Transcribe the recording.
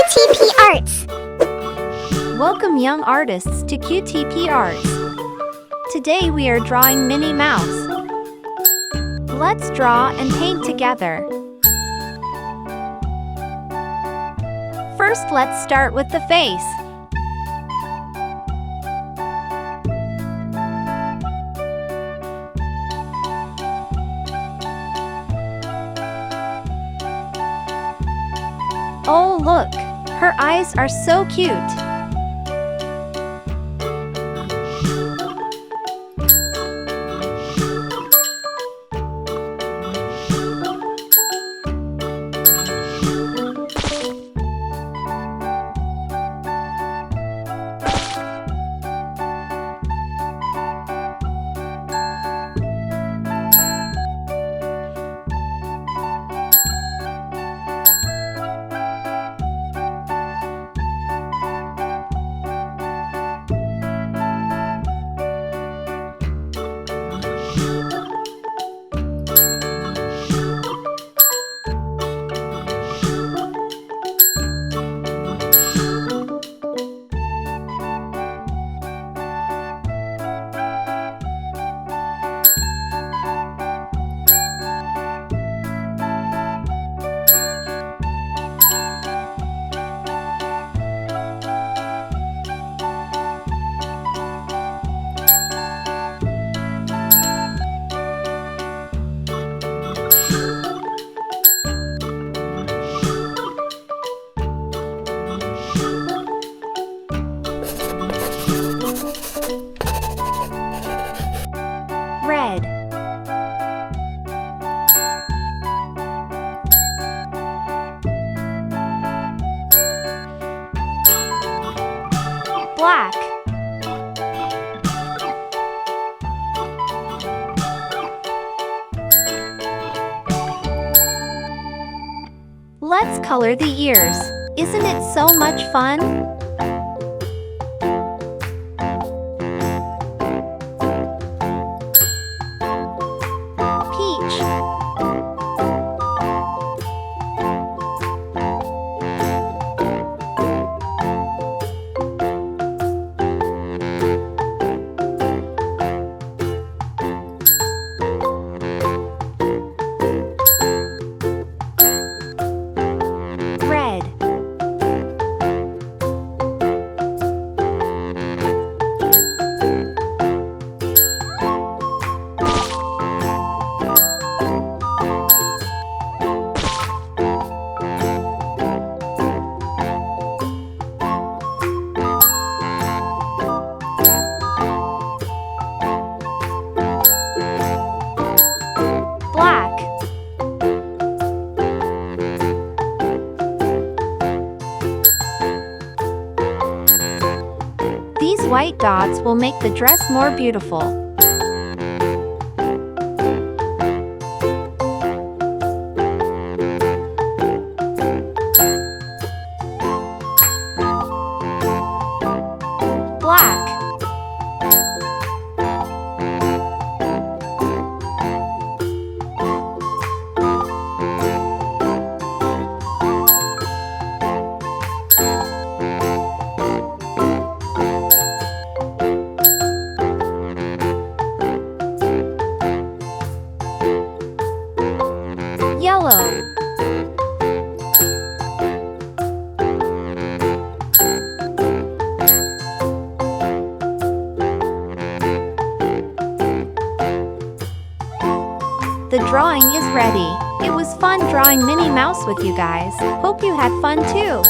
QTP ARTS. Welcome young artists to QTP ARTS. Today we are drawing Minnie Mouse. Let's draw and paint together. First, let's start with the face. Oh, look! Her eyes are so cute! Red, black, let's color the ears. Isn't it so much fun? These white dots will make the dress more beautiful. Black, yellow, the drawing is ready. It was fun drawing Minnie Mouse with you guys. Hope you had fun too.